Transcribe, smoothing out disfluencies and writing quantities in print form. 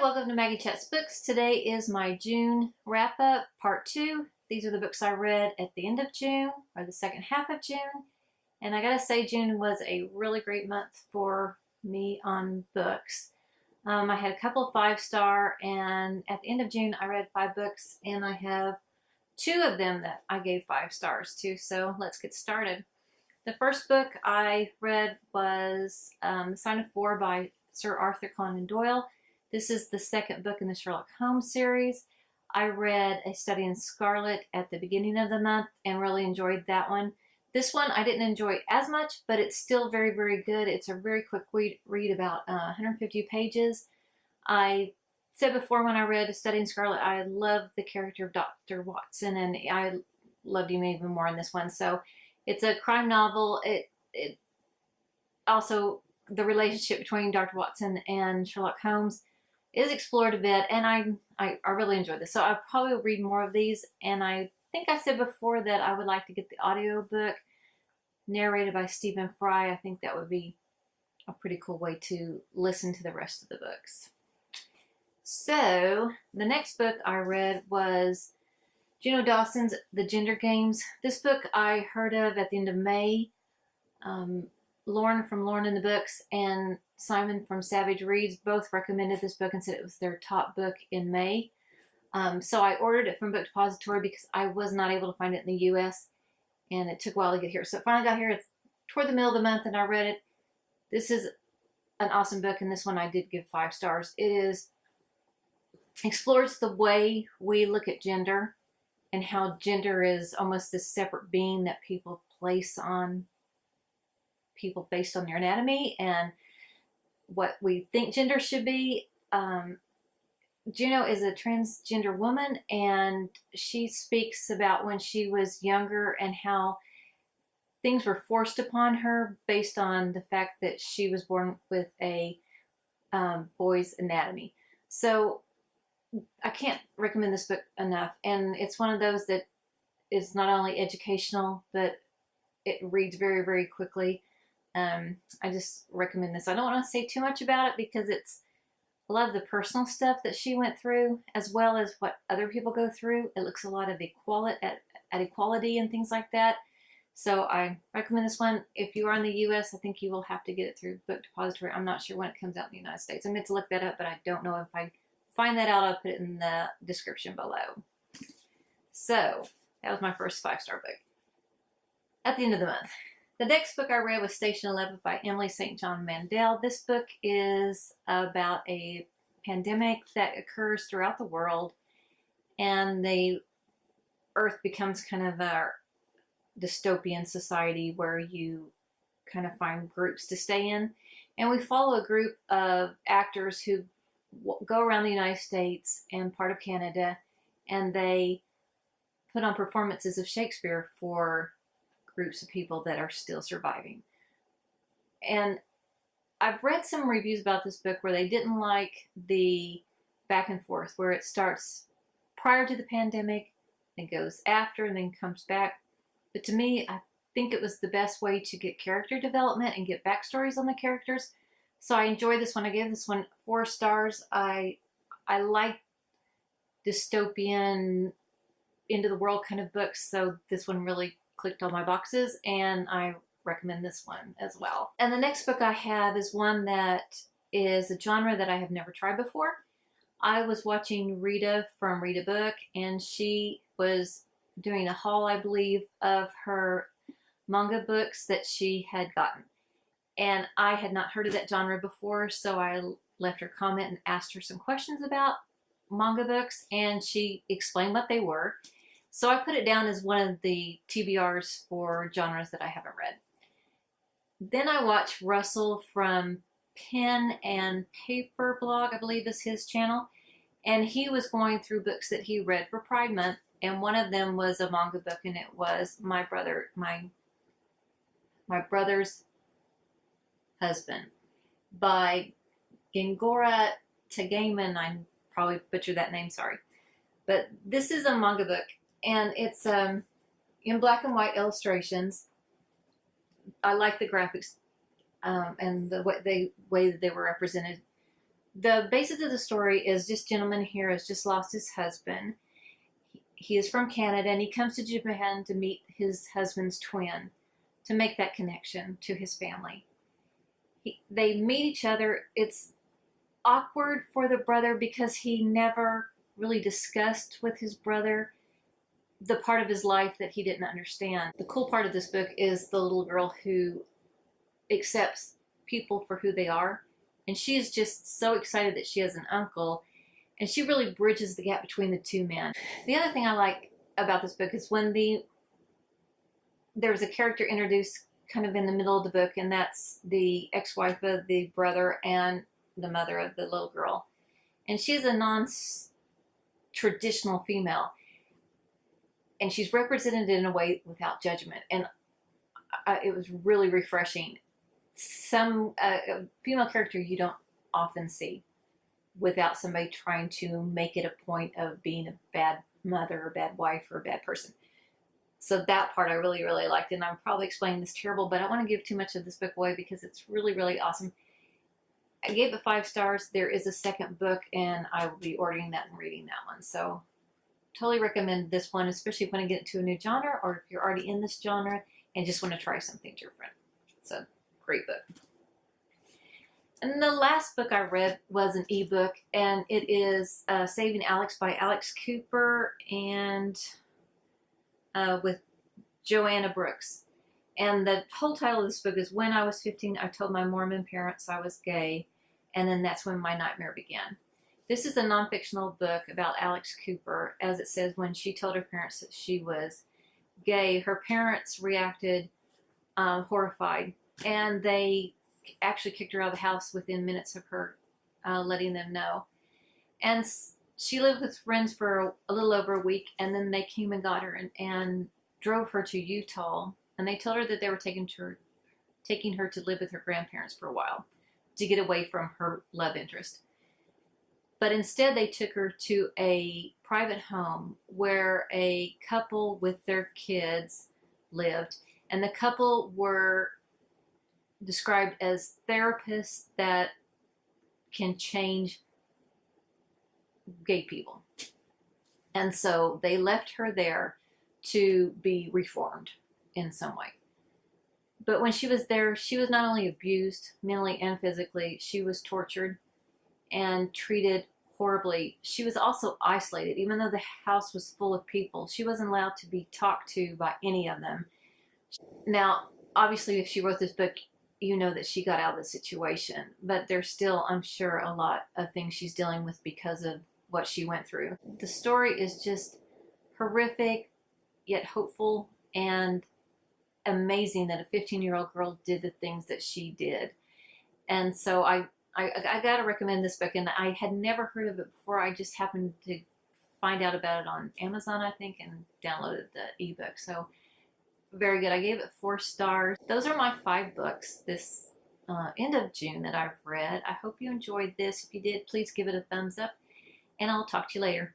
welcome to Maggie Chats Books. Today is my June wrap-up, part 2. These are the books I read at the end of June, or the second half of June. And I gotta say, June was a really great month for me on books. I had a couple of 5-star, and at the end of June, I read 5 books, and I have 2 of them that I gave 5 stars to, so let's get started. The first book I read was The Sign of Four by Sir Arthur Conan Doyle. This is the second book in the Sherlock Holmes series. I read A Study in Scarlet at the beginning of the month and really enjoyed that one. This one I didn't enjoy as much, but it's still very, very good. It's a very quick read, about 150 pages. I said before when I read A Study in Scarlet, I loved the character of Dr. Watson, and I loved him even more in this one. So it's a crime novel. It also, the relationship between Dr. Watson and Sherlock Holmes is explored a bit, and I really enjoyed this. So I'll probably read more of these, and I think I said before that I would like to get the audiobook narrated by Stephen Fry. I think that would be a pretty cool way to listen to the rest of the books. So the next book I read was Juno Dawson's The Gender Games. This book I heard of at the end of May. Lauren from Lauren in the Books and Simon from Savage Reads both recommended this book and said it was their top book in May. So I ordered it from Book Depository because I was not able to find it in the US, and it took a while to get here. So it finally got here. It's toward the middle of the month, and I read it. This is an awesome book, and this one I did give 5 stars. It explores the way we look at gender and how gender is almost this separate being that people place on people based on their anatomy and what we think gender should be. Juno is a transgender woman, and she speaks about when she was younger and how things were forced upon her based on the fact that she was born with a boy's anatomy. So I can't recommend this book enough, and it's one of those that is not only educational, but it reads very, very quickly. I just recommend this. I don't want to say too much about it because it's a lot of the personal stuff that she went through, as well as what other people go through. It looks a lot of equality and things like that. So I recommend this one. If you are in the US, I think you will have to get it through Book Depository. I'm not sure when it comes out in the United States. I meant to look that up, but I don't know. If I find that out, I'll put it in the description below. So that was my first 5-star book at the end of the month. The next book I read was Station 11 by Emily St. John Mandel. This book is about a pandemic that occurs throughout the world, and the Earth becomes kind of a dystopian society where you kind of find groups to stay in. And we follow a group of actors who go around the United States and part of Canada, and they put on performances of Shakespeare for groups of people that are still surviving. And I've read some reviews about this book where they didn't like the back and forth, where it starts prior to the pandemic and goes after and then comes back. But to me, I think it was the best way to get character development and get backstories on the characters. So I enjoyed this one. I gave this one 4 stars. I like dystopian, end of the world kind of books, so this one really clicked all my boxes, and I recommend this one as well. And the next book I have is one that is a genre that I have never tried before. I was watching Rita from Rita Book, and she was doing a haul, I believe, of her manga books that she had gotten. And I had not heard of that genre before, so I left her a comment and asked her some questions about manga books, and she explained what they were. So I put it down as one of the TBRs for genres that I haven't read. Then I watched Russell from Pen and Paper Blog, I believe is his channel. And he was going through books that he read for Pride Month. And one of them was a manga book, and it was My Brother's Husband by Gengoroh Tagame. I probably butchered that name, sorry. But this is a manga book, and it's in black and white illustrations. I like the graphics and the way that they were represented. The basis of the story is this gentleman here has just lost his husband. He is from Canada, and he comes to Japan to meet his husband's twin, to make that connection to his family. They meet each other. It's awkward for the brother because he never really discussed with his brother the part of his life that he didn't understand. The cool part of this book is the little girl who accepts people for who they are, and she is just so excited that she has an uncle, and she really bridges the gap between the two men. The other thing I like about this book is when there's a character introduced kind of in the middle of the book, and that's the ex-wife of the brother and the mother of the little girl. And she's a non-traditional female, and she's represented in a way without judgment, and it was really refreshing. Some female character you don't often see without somebody trying to make it a point of being a bad mother or bad wife or a bad person. So that part I really, really liked, and I'm probably explaining this terrible, but I don't want to give too much of this book away because it's really, really awesome. I gave it 5 stars. There is a second book, and I will be ordering that and reading that one. So totally recommend this one, especially if you want to get into a new genre, or if you're already in this genre and just want to try something different. So great book. And the last book I read was an ebook, and it is Saving Alex by Alex Cooper and with Joanna Brooks. And the whole title of this book is When I Was 15, I Told My Mormon Parents I Was Gay, and then that's when my nightmare began. This is a non-fictional book about Alex Cooper. As it says, when she told her parents that she was gay, her parents reacted horrified, and they actually kicked her out of the house within minutes of her letting them know. And she lived with friends for a little over a week, and then they came and got her and drove her to Utah, and they told her that they were taking her to live with her grandparents for a while to get away from her love interest. But instead they took her to a private home where a couple with their kids lived, and the couple were described as therapists that can change gay people. And so they left her there to be reformed in some way. But when she was there, she was not only abused mentally and physically, she was tortured and treated horribly. She was also isolated. Even though the house was full of people, she wasn't allowed to be talked to by any of them. Now, obviously, if she wrote this book, you know that she got out of the situation, but there's still, I'm sure, a lot of things she's dealing with because of what she went through. The story is just horrific, yet hopeful, and amazing that a 15-year-old girl did the things that she did. And so I gotta recommend this book, and I had never heard of it before. I just happened to find out about it on Amazon, I think, and downloaded the ebook. So very good. I gave it 4 stars. Those are my 5 books this end of June that I've read. I hope you enjoyed this. If you did, please give it a thumbs up, and I'll talk to you later.